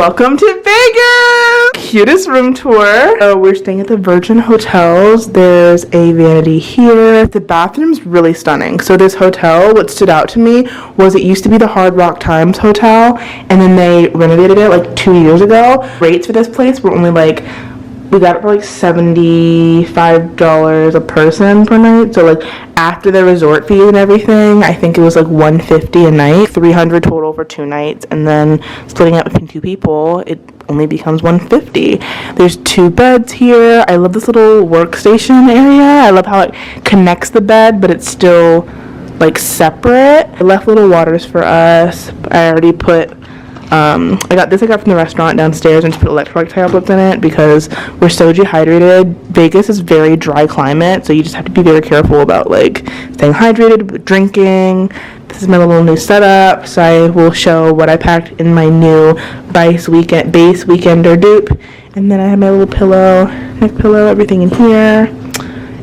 Welcome to Vegas! Cutest room tour. We're staying at the Virgin Hotels. There's a vanity here. The bathroom's really stunning. So this hotel, what stood out to me was it used to be the Hard Rock Times Hotel, and then they renovated it like 2 years ago. Rates for this place were only like, we got it for like $75 a person per night. So like after the resort fee and everything, I think it was like $150 a night, $300 total for 2 nights, and then splitting it between 2 people, it only becomes $150. There's 2 beds here. I love this little workstation area. I love how it connects the bed, but it's still like separate. I left little waters for us. I already put I got from the restaurant downstairs and just put electrolyte tablets in it because we're so dehydrated. Vegas is very dry climate, so you just have to be very careful about like staying hydrated, drinking. This is my little new setup, so I will show what I packed in my new base weekender dupe. And then I have my little pillow, neck pillow, everything in here.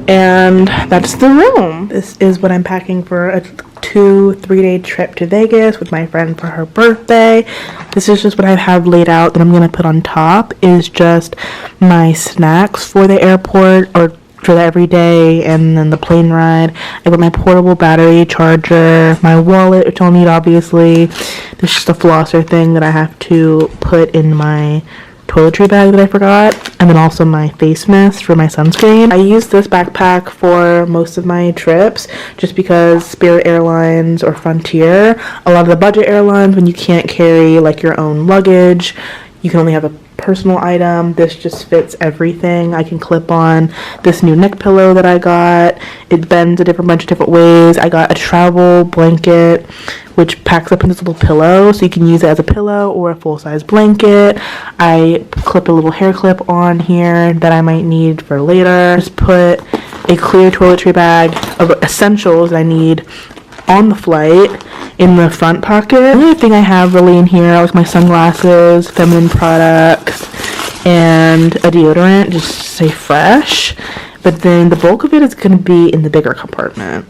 And that's the room. This is what I'm packing for a 2-3 day trip to Vegas with my friend for her birthday. This is just what I have laid out that I'm gonna put on top is just my snacks for the airport or for the everyday, and then the plane ride. I got my portable battery charger, my wallet, which I'll need obviously. There's just a flosser thing that I have to put in my toiletry bag that I forgot, and then also my face mist for my sunscreen. I use this backpack for most of my trips just because Spirit Airlines or Frontier, a lot of the budget airlines, when you can't carry like your own luggage, you can only have a personal item. This just fits everything. I can clip on this new neck pillow that I got. It bends a bunch of different ways. I got a travel blanket which packs up in this little pillow, so you can use it as a pillow or a full-size blanket. I clip a little hair clip on here that I might need for later. Just put a clear toiletry bag of essentials I need on the flight in the front pocket. The only thing I have really in here are like my sunglasses, feminine products, and a deodorant, just to stay fresh. But then the bulk of it is going to be in the bigger compartment.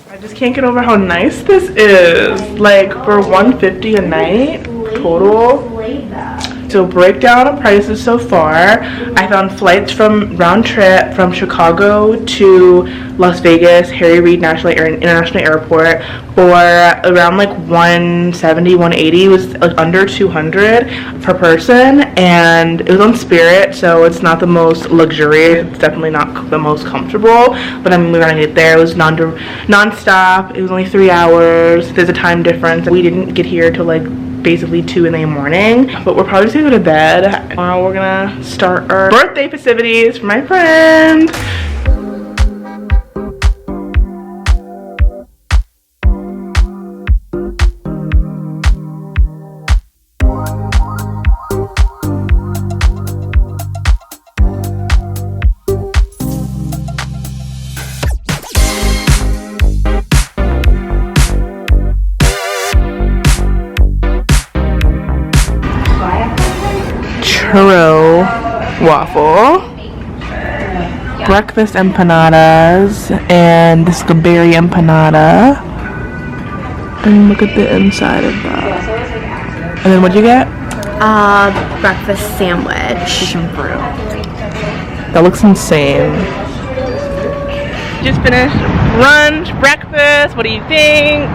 I just can't get over how nice this is. Like for $150 a night total. So breakdown of prices so far. I found flights from round trip from Chicago to Las Vegas Harry Reid International Airport for around like $170, $180. It was like under $200 per person, and it was on Spirit, so it's not the most luxurious. It's definitely not the most comfortable, but I mean, we were gonna get there. It was non-stop. It was only 3 hours. There's a time difference. We didn't get here till like basically 2 in the morning, but we're probably just gonna go to bed. Tomorrow we're gonna start our birthday festivities for my friend. Churro waffle, breakfast empanadas, and this is the berry empanada. And look at the inside of that. And then what'd you get? Breakfast sandwich. Chicken fruit. That looks insane. Just finished brunch, breakfast. What do you think?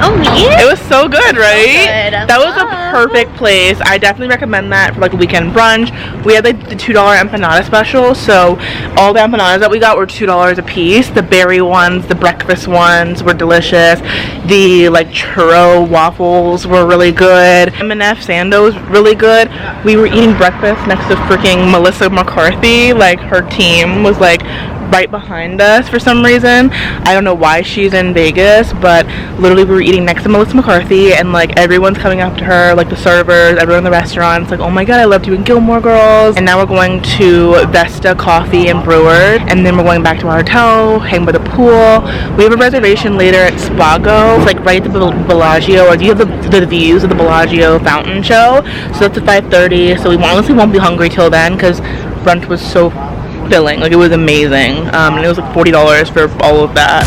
Oh, me? It was so good, right? Good. That was a perfect place. I definitely recommend that for like a weekend brunch. We had like the $2 empanada special, so all the empanadas that we got were $2 a piece. The berry ones, the breakfast ones were delicious. The like churro waffles were really good. M&F Sando was really good. We were eating breakfast next to freaking Melissa McCarthy. Like her team was like right behind us for some reason. I don't know why she's in Vegas, but literally we were eating next to Melissa McCarthy, and like everyone's coming up to her, like the servers, everyone in the restaurant. It's like, oh my god, I loved you in Gilmore Girls. And now we're going to Vesta Coffee and Brewers, and then we're going back to our hotel, hang by the pool. We have a reservation later at Spago. It's like right at the Bellagio, or do you have the views of the Bellagio fountain show? So that's at 5:30. So we honestly won't be hungry till then because brunch was so filling. Like, it was amazing. And it was like $40 for all of that.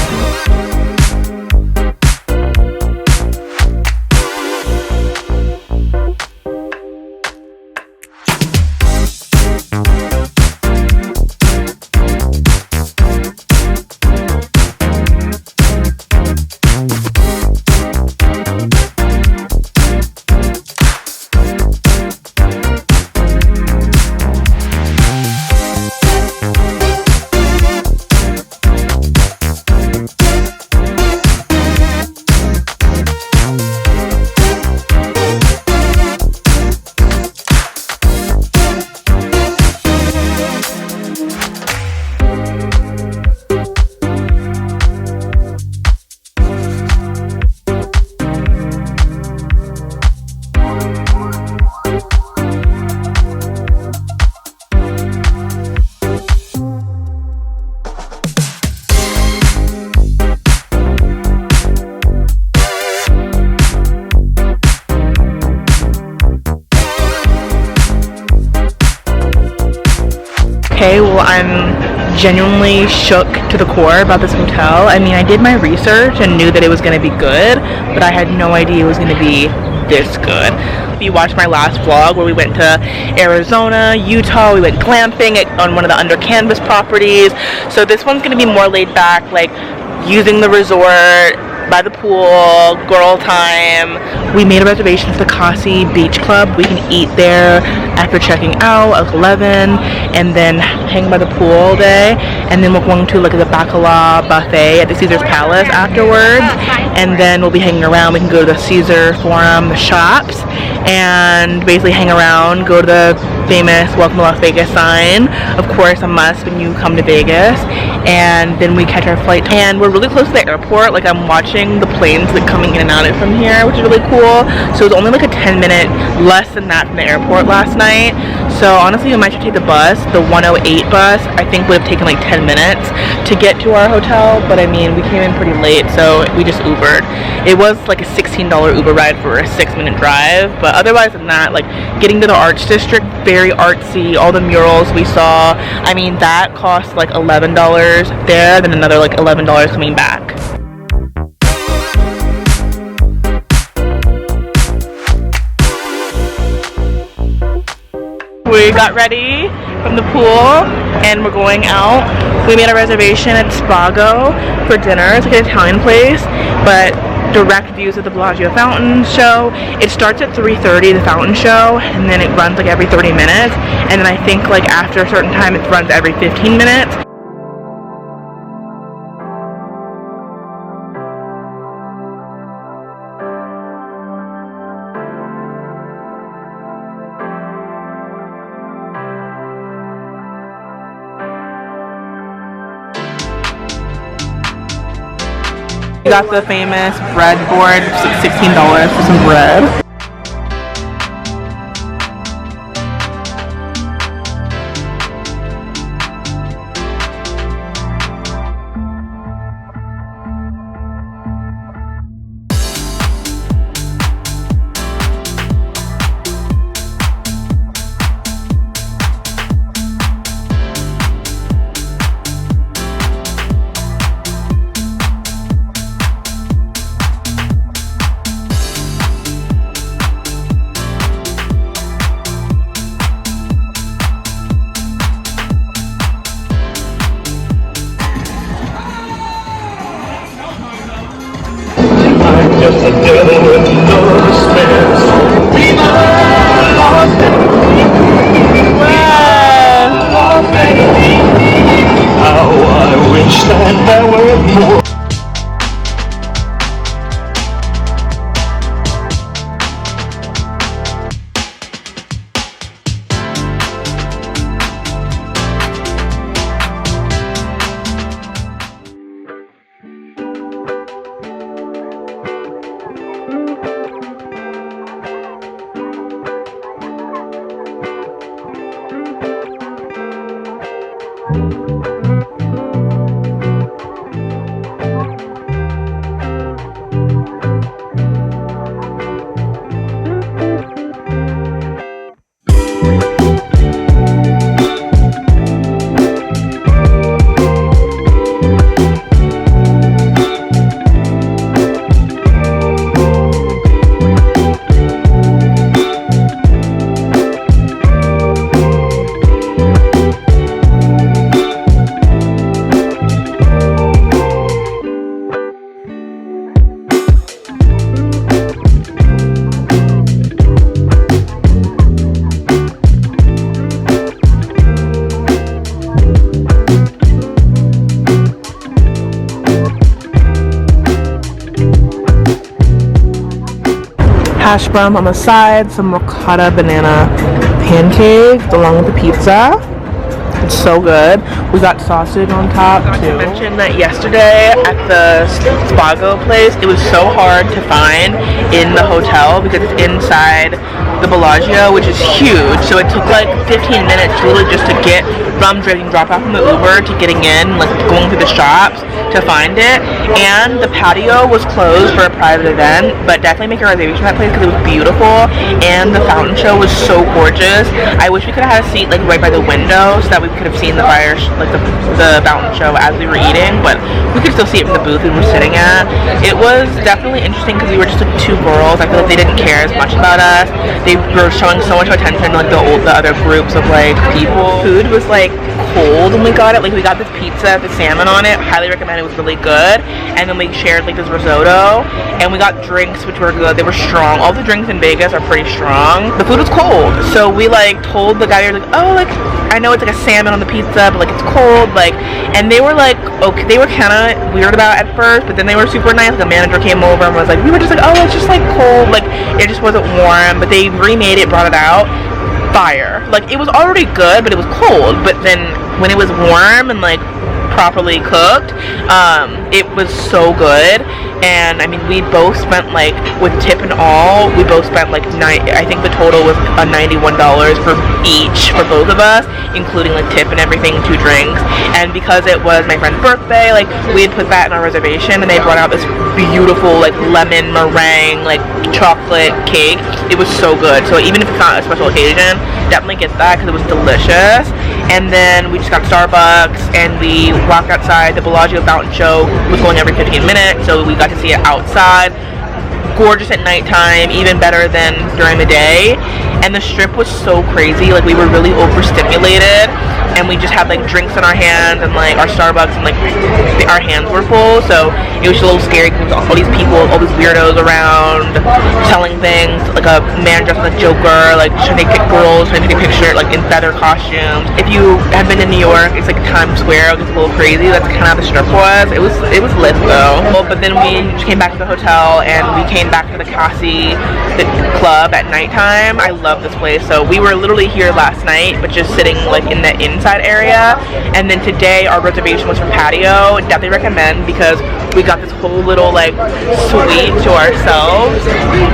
Okay, well, I'm genuinely shook to the core about this hotel. I mean, I did my research and knew that it was going to be good, but I had no idea it was going to be this good. If you watched my last vlog where we went to Arizona, Utah, we went glamping on one of the under canvas properties. So this one's going to be more laid back, like using the resort by the pool, girl time. We made a reservation for the Kasi Beach Club. We can eat there after checking out at 11 and then hang by the pool all day. And then we're going to like the bacala buffet at the Caesar's Palace afterwards. And then we'll be hanging around. We can go to the Caesar Forum, the shops, and basically hang around, go to the famous Welcome to Las Vegas sign. Of course, a must when you come to Vegas. And then we catch our flight. And we're really close to the airport. Like, I'm watching the planes like coming in and out from here, which is really cool. So it was only like a 10-minute, less than that from the airport last night. So honestly, we might should take the bus. The 108 bus, I think, would have taken like 10 minutes to get to our hotel. But I mean, we came in pretty late, so we just Ubered. It was like a $16 Uber ride for a 6-minute drive. But otherwise than that, like getting to the Arts District, very artsy. All the murals we saw, I mean, that cost like $11 there, then another like $11 coming back. We got ready from the pool and we're going out. We made a reservation at Spago for dinner. It's like an Italian place, but direct views of the Bellagio fountain show. It starts at 3:30, the fountain show, and then it runs like every 30 minutes. And then I think like after a certain time it runs every 15 minutes. We got the famous bread board, $16 for some bread. hash brown on the side, some ricotta banana pancakes along with the pizza. It's so good. We got sausage on top too. I mentioned that yesterday at the Spago place, it was so hard to find in the hotel because it's inside the Bellagio, which is huge. So it took like 15 minutes really just to get from drop off from the Uber to getting in, like going through the shops to find it. And the patio was closed for a private event, but definitely make a reservation for that place because it was beautiful and the fountain show was so gorgeous. I wish we could have had a seat like right by the window so that we could have seen the fire, like the fountain show as we were eating, but we could still see it from the booth we were sitting at. It was definitely interesting because we were just like two girls. I feel like they didn't care as much about us. They were showing so much attention to like the other groups of like people. Food was like cold when we got it. Like we got this pizza with salmon on it. Highly recommend. It was really good. And then we shared like this risotto, and we got drinks which were good. They were strong. All the drinks in Vegas are pretty strong. The food was cold, so we like told the guy, like, oh, like I know it's like a salmon on the pizza, but like it's cold, like, and they were like, okay, they were kind of weird about it at first, but then they were super nice. The manager came over and was like, we were just like, oh, it's just like cold, like it just wasn't warm, but they remade it, brought it out, fire. Like it was already good, but it was cold, but then when it was warm and like properly cooked, it was so good. And I mean, we both spent like, with tip and all, we both spent like I think the total was $91 for each for both of us, including like tip and everything, 2 drinks. And because it was my friend's birthday, like we had put that in our reservation, and they brought out this beautiful like lemon meringue like chocolate cake. It was so good. So even if it's not a special occasion, definitely get that because it was delicious. And then we just got Starbucks and we walked outside. The Bellagio fountain show was going every 15 minutes, so we got to see it outside. Gorgeous at nighttime, even better than during the day. And the strip was so crazy. Like we were really overstimulated, and we just had like drinks in our hands and like our Starbucks, and like our hands were full, so it was just a little scary because all these people, all these weirdos around selling things, like a man dressed as a Joker, like trying to get girls, trying to take a picture like in feather costumes. If you have been to New York, it's like Times Square. It's a little crazy. That's kind of how the strip was. It was lit though. But then we just came back to the hotel and we came back to the Cassie club at nighttime. I love this place. So we were literally here last night, but just sitting like in the inside area. And then today our reservation was for patio. Definitely recommend because we got this whole little like suite to ourselves.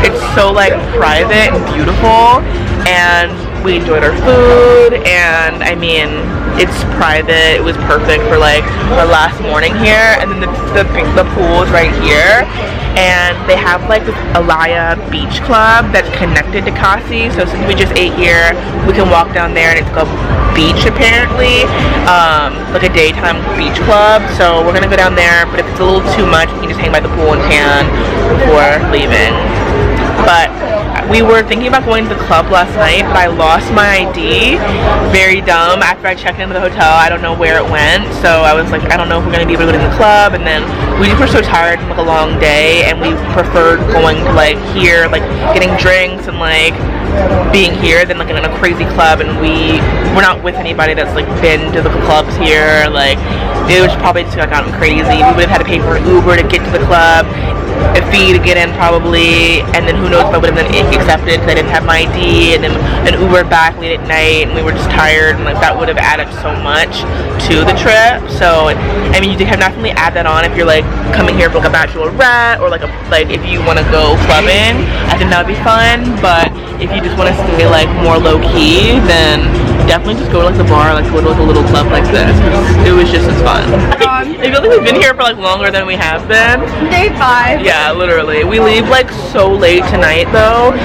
It's so like private and beautiful, and we enjoyed our food, and I mean, it's private. It was perfect for like our last morning here. And then the pool is right here, and they have like this Alaya Beach Club that's connected to Cassie. So since we just ate here, we can walk down there, and it's like a beach apparently, like a daytime beach club. So we're gonna go down there, but if it's a little too much, we can just hang by the pool and tan before leaving. But we were thinking about going to the club last night, but I lost my ID. Very dumb. After I checked into the hotel, I don't know where it went. So I was like, I don't know if we're going to be able to go to the club. And then we were so tired from like a long day, and we preferred going to like here, like getting drinks and like being here than like in a crazy club. And we're not with anybody that's like been to the clubs here. Like it was probably just like gotten crazy. We would have had to pay for an Uber to get to the club, a fee to get in probably, and then who knows if I would have been accepted because I didn't have my ID, and then an Uber back late at night, and we were just tired, and like that would have added so much to the trip. So I mean, you can definitely add that on if you're like coming here for like a bachelorette, or like if you want to go clubbing. I think that would be fun. But if you just want to stay like more low key, then definitely just go to like the bar, like go to like a little club like this. It was just as fun. I feel like we've been here for like longer than we have been. Day 5. Yeah, literally. We leave like so late tonight though.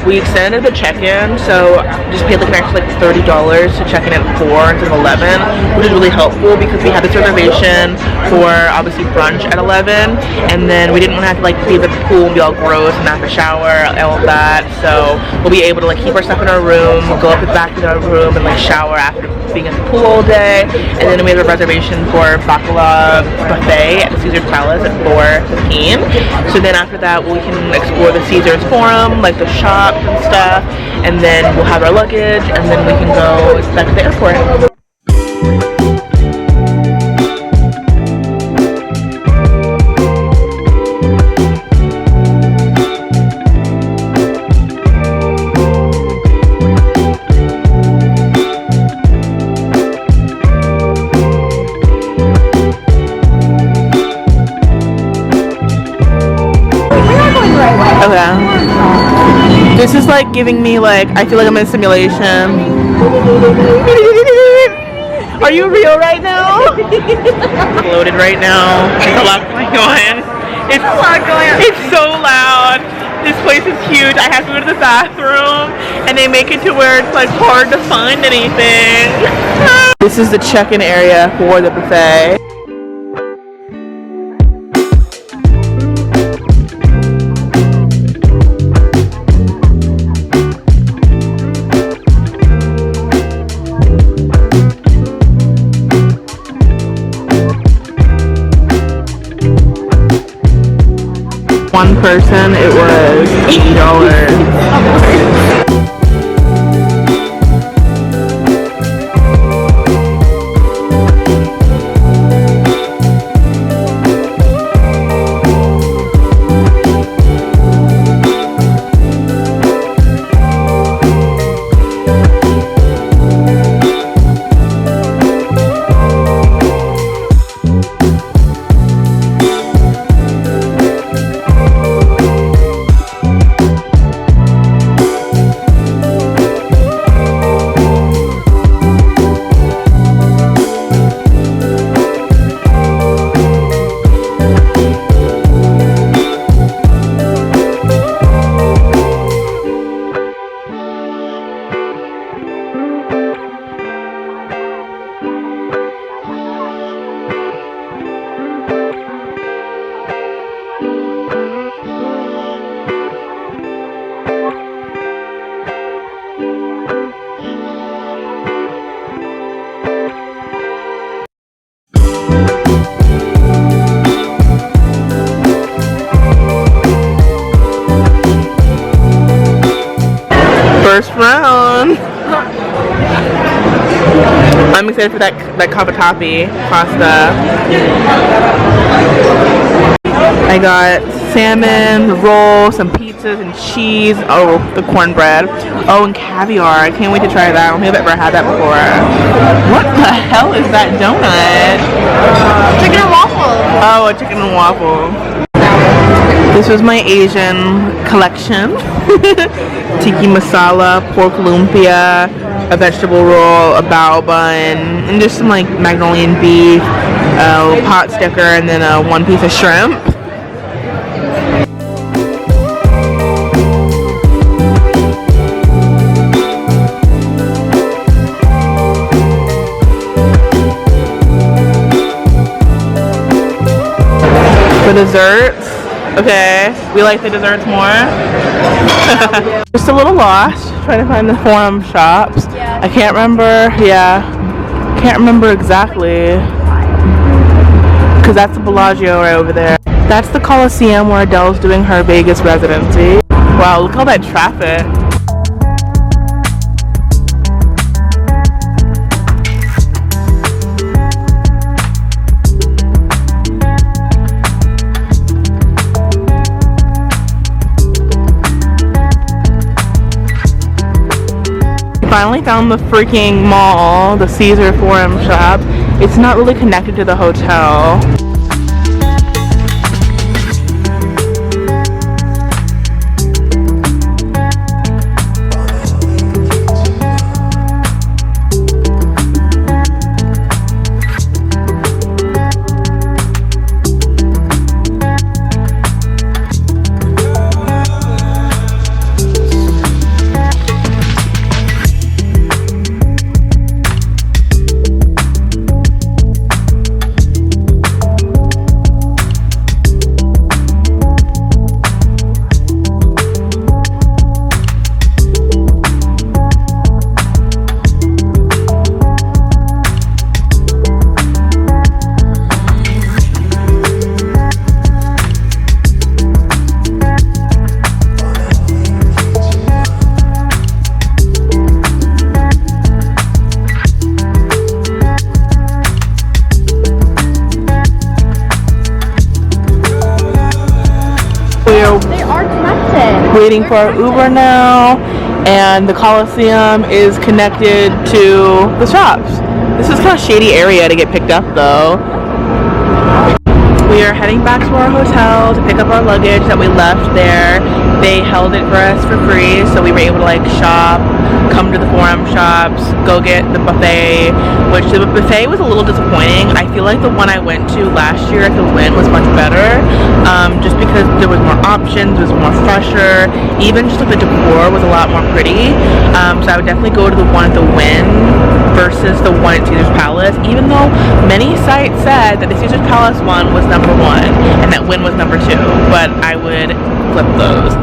We extended the check-in, so just paid like an extra like $30 to check in at 4 instead of 11, which is really helpful because we had this reservation for obviously brunch at 11, and then we didn't want to have to like be at the pool and be all gross and have to shower and all of that. So we'll be able to like keep our stuff in our room, go up and back to our room and like shower after being at the pool all day. And then we made a reservation for bacala buffet at the Caesar's Palace at 4:15. So then after that we can explore the Caesar's Forum, like the shop and stuff, and then we'll have our luggage, and then we can go back to the airport. This is like giving me like, I feel like I'm in a simulation. Are you real right now? Loaded right now. There's a lot going on. It's a lot going on. It's so loud. This place is huge. I have to go to the bathroom, and they make it to where it's like hard to find anything. This is the check-in area for the buffet. One person, it was $80. First round. I'm excited for that cavatappi pasta. I got salmon, the roll, some pizzas and cheese. Oh, the cornbread. Oh, and caviar. I can't wait to try that. I don't think I've ever had that before. What the hell is that donut? Chicken and waffle. Oh, a chicken and waffle. This was my Asian collection. Tiki masala, pork lumpia, a vegetable roll, a bao bun, and just some like Magnolian beef, a pot sticker, and then one piece of shrimp. For desserts, okay, we like the desserts more. Just a little lost trying to find the Forum shops. Yeah. I can't remember, can't remember exactly, because that's the Bellagio right over there. That's the Coliseum where Adele's doing her Vegas residency. Wow, look at all that traffic. Finally found the freaking mall, the Caesar Forum shop. It's not really connected to the hotel. They are connected. Waiting for our Uber now, and the Coliseum is connected to the shops. This is kind of shady area to get picked up though. We are heading back to our hotel to pick up our luggage that we left there, they held it for us for free, so we were able to like shop, come to the Forum shops, go get the buffet, which the buffet was a little disappointing. I feel like the one I went to last year at the Wynn was much better, just because there was more options, it was more fresher, even just like the decor was a lot more pretty. So I would definitely go to the one at the Wynn versus the one at Caesar's Palace, even though many sites said that the Caesar's Palace one was number one and that Wynn was number two, but I would flip those.